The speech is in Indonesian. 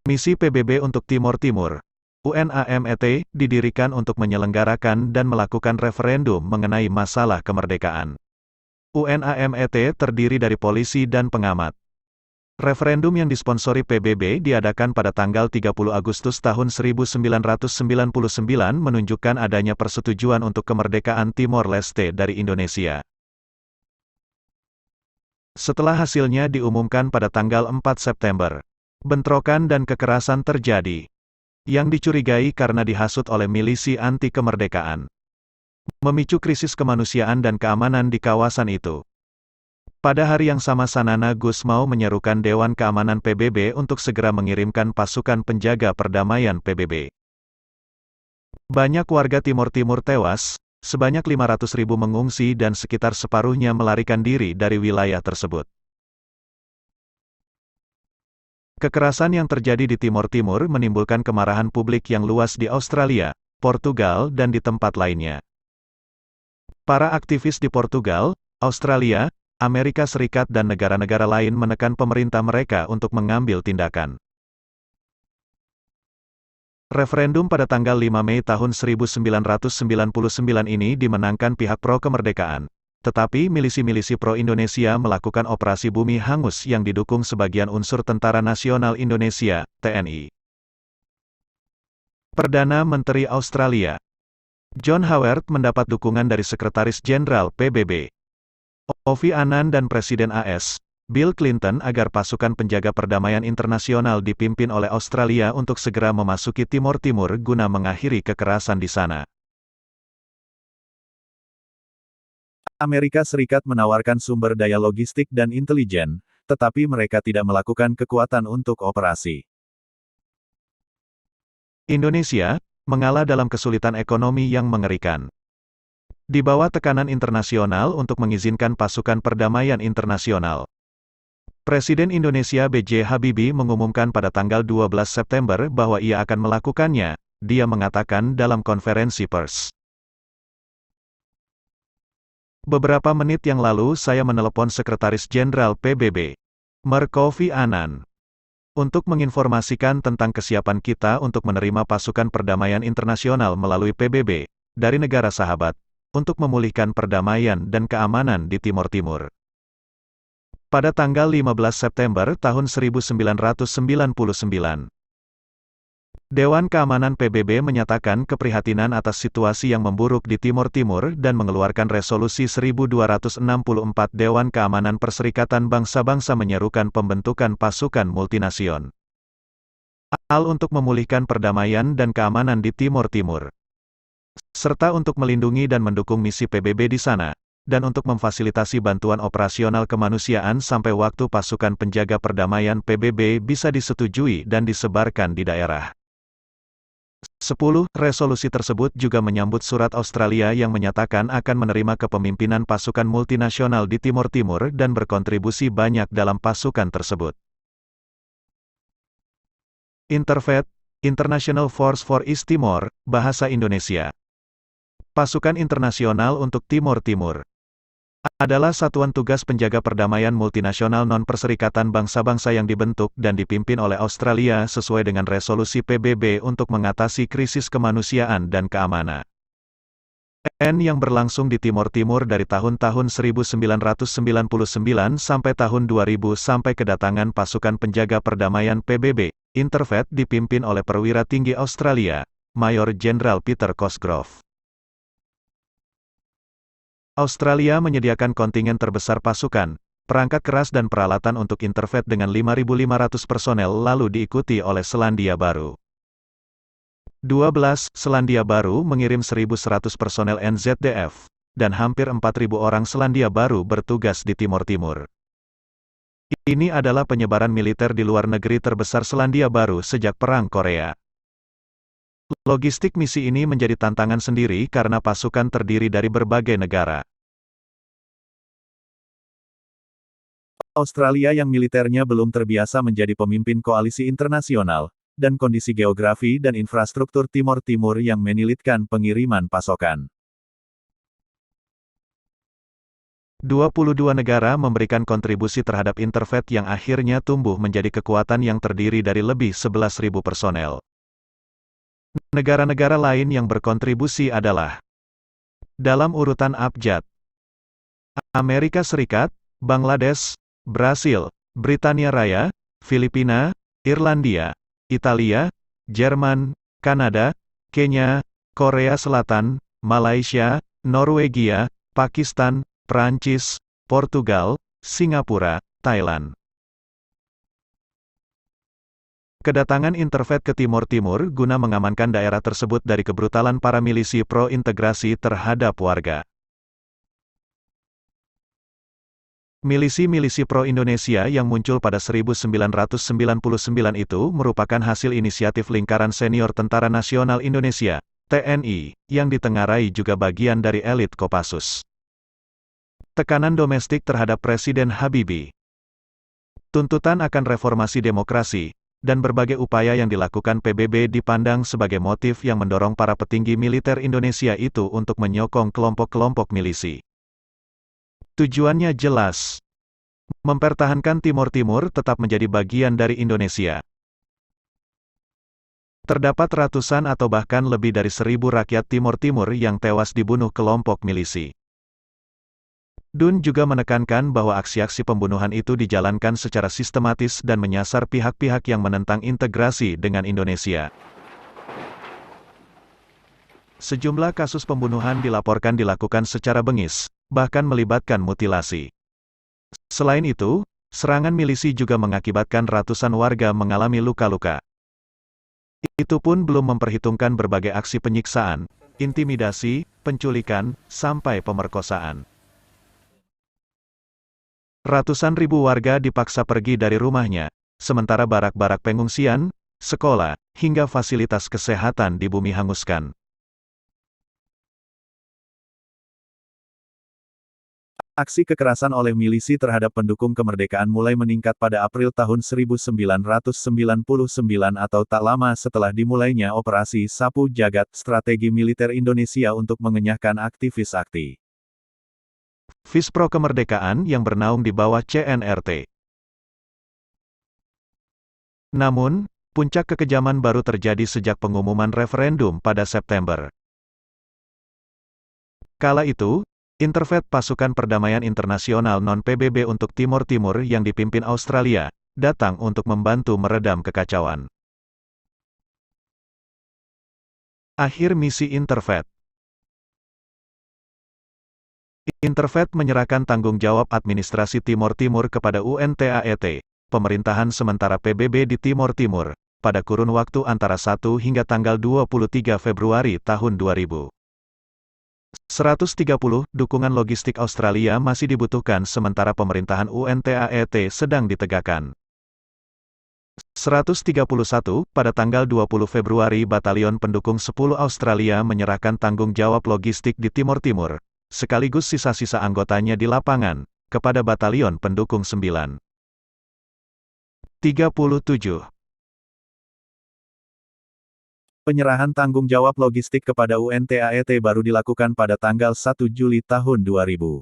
Misi PBB untuk Timor Timur. UNAMET didirikan untuk menyelenggarakan dan melakukan referendum mengenai masalah kemerdekaan. UNAMET terdiri dari polisi dan pengamat. Referendum yang disponsori PBB diadakan pada tanggal 30 Agustus tahun 1999 menunjukkan adanya persetujuan untuk kemerdekaan Timor Leste dari Indonesia. Setelah hasilnya diumumkan pada tanggal 4 September, bentrokan dan kekerasan terjadi, yang dicurigai karena dihasut oleh milisi anti kemerdekaan, memicu krisis kemanusiaan dan keamanan di kawasan itu. Pada hari yang sama Sanana Gusmao menyerukan Dewan Keamanan PBB untuk segera mengirimkan pasukan penjaga perdamaian PBB. Banyak warga Timor Timur tewas, sebanyak 500.000 mengungsi dan sekitar separuhnya melarikan diri dari wilayah tersebut. Kekerasan yang terjadi di Timor Timur menimbulkan kemarahan publik yang luas di Australia, Portugal dan di tempat lainnya. Para aktivis di Portugal, Australia, Amerika Serikat dan negara-negara lain menekan pemerintah mereka untuk mengambil tindakan. Referendum pada tanggal 5 Mei tahun 1999 ini dimenangkan pihak pro-kemerdekaan. Tetapi milisi-milisi pro-Indonesia melakukan operasi bumi hangus yang didukung sebagian unsur Tentara Nasional Indonesia, TNI. Perdana Menteri Australia, John Howard mendapat dukungan dari Sekretaris Jenderal PBB, Kofi Annan dan Presiden AS, Bill Clinton agar pasukan penjaga perdamaian internasional dipimpin oleh Australia untuk segera memasuki Timor Timur guna mengakhiri kekerasan di sana. Amerika Serikat menawarkan sumber daya logistik dan intelijen, tetapi mereka tidak melakukan kekuatan untuk operasi. Indonesia mengalah dalam kesulitan ekonomi yang mengerikan. Di bawah tekanan internasional untuk mengizinkan pasukan perdamaian internasional, Presiden Indonesia B.J. Habibie mengumumkan pada tanggal 12 September bahwa ia akan melakukannya, dia mengatakan dalam konferensi pers. Beberapa menit yang lalu saya menelepon Sekretaris Jenderal PBB, Kofi Annan, untuk menginformasikan tentang kesiapan kita untuk menerima pasukan perdamaian internasional melalui PBB, dari negara sahabat, untuk memulihkan perdamaian dan keamanan di Timor Timur. Pada tanggal 15 September tahun 1999, Dewan Keamanan PBB menyatakan keprihatinan atas situasi yang memburuk di Timor Timur dan mengeluarkan resolusi 1264. Dewan Keamanan Perserikatan Bangsa-Bangsa menyerukan pembentukan pasukan multinasional untuk memulihkan perdamaian dan keamanan di Timor Timur, serta untuk melindungi dan mendukung misi PBB di sana, dan untuk memfasilitasi bantuan operasional kemanusiaan sampai waktu pasukan penjaga perdamaian PBB bisa disetujui dan disebarkan di daerah. 10. Resolusi tersebut juga menyambut surat Australia yang menyatakan akan menerima kepemimpinan pasukan multinasional di Timor Timur dan berkontribusi banyak dalam pasukan tersebut. Interfet, International Force for East Timor, Bahasa Indonesia. Pasukan internasional untuk Timor Timur adalah satuan tugas penjaga perdamaian multinasional non-perserikatan bangsa-bangsa yang dibentuk dan dipimpin oleh Australia sesuai dengan resolusi PBB untuk mengatasi krisis kemanusiaan dan keamanan yang berlangsung di Timor Timur dari tahun-tahun 1999 sampai tahun 2000 sampai kedatangan pasukan penjaga perdamaian PBB, Interfet dipimpin oleh perwira tinggi Australia, Mayor Jenderal Peter Cosgrove. Australia menyediakan kontingen terbesar pasukan, perangkat keras dan peralatan untuk Interfet dengan 5.500 personel lalu diikuti oleh Selandia Baru. 12. Selandia Baru mengirim 1.100 personel NZDF, dan hampir 4.000 orang Selandia Baru bertugas di Timor Timur. Ini adalah penyebaran militer di luar negeri terbesar Selandia Baru sejak Perang Korea. Logistik misi ini menjadi tantangan sendiri karena pasukan terdiri dari berbagai negara. Australia yang militernya belum terbiasa menjadi pemimpin koalisi internasional, dan kondisi geografi dan infrastruktur Timor Timur yang menyulitkan pengiriman pasokan. 22 negara memberikan kontribusi terhadap Interfaith yang akhirnya tumbuh menjadi kekuatan yang terdiri dari lebih 11.000 personel. Negara-negara lain yang berkontribusi adalah dalam urutan abjad: Amerika Serikat, Bangladesh, Brasil, Britania Raya, Filipina, Irlandia, Italia, Jerman, Kanada, Kenya, Korea Selatan, Malaysia, Norwegia, Pakistan, Prancis, Portugal, Singapura, Thailand. Kedatangan Interfaith ke Timor Timur guna mengamankan daerah tersebut dari kebrutalan para milisi pro-integrasi terhadap warga. Milisi-milisi pro-Indonesia yang muncul pada 1999 itu merupakan hasil inisiatif Lingkaran Senior Tentara Nasional Indonesia, TNI, yang ditengarai juga bagian dari elit Kopassus. Tekanan domestik terhadap Presiden Habibie, tuntutan akan reformasi demokrasi, dan berbagai upaya yang dilakukan PBB dipandang sebagai motif yang mendorong para petinggi militer Indonesia itu untuk menyokong kelompok-kelompok milisi. Tujuannya jelas: mempertahankan Timor Timur tetap menjadi bagian dari Indonesia. Terdapat ratusan atau bahkan lebih dari 1.000 rakyat Timor Timur yang tewas dibunuh kelompok milisi. Dun juga menekankan bahwa aksi-aksi pembunuhan itu dijalankan secara sistematis dan menyasar pihak-pihak yang menentang integrasi dengan Indonesia. Sejumlah kasus pembunuhan dilaporkan dilakukan secara bengis, bahkan melibatkan mutilasi. Selain itu, serangan milisi juga mengakibatkan ratusan warga mengalami luka-luka. Itu pun belum memperhitungkan berbagai aksi penyiksaan, intimidasi, penculikan, sampai pemerkosaan. Ratusan ribu warga dipaksa pergi dari rumahnya, sementara barak-barak pengungsian, sekolah, hingga fasilitas kesehatan di bumi hanguskan. Aksi kekerasan oleh milisi terhadap pendukung kemerdekaan mulai meningkat pada April tahun 1999 atau tak lama setelah dimulainya Operasi Sapu Jagat, strategi militer Indonesia untuk mengenyahkan aktivis AKTI. Fispro Kemerdekaan yang bernaung di bawah CNRT. Namun, puncak kekejaman baru terjadi sejak pengumuman referendum pada September. Kala itu, Interfaith Pasukan Perdamaian Internasional non-PBB untuk Timor Timur yang dipimpin Australia, datang untuk membantu meredam kekacauan. Akhir misi Interfaith. Interfaith menyerahkan tanggung jawab administrasi Timor Timur kepada UNTAET, pemerintahan sementara PBB di Timor Timur, pada kurun waktu antara 1 hingga tanggal 23 Februari tahun 2000. 130, dukungan logistik Australia masih dibutuhkan sementara pemerintahan UNTAET sedang ditegakkan. 131, pada tanggal 20 Februari Batalion Pendukung 10 Australia menyerahkan tanggung jawab logistik di Timor Timur, sekaligus sisa-sisa anggotanya di lapangan, kepada Batalion Pendukung 9. 37. Penyerahan tanggung jawab logistik kepada UNTAET baru dilakukan pada tanggal 1 Juli tahun 2000.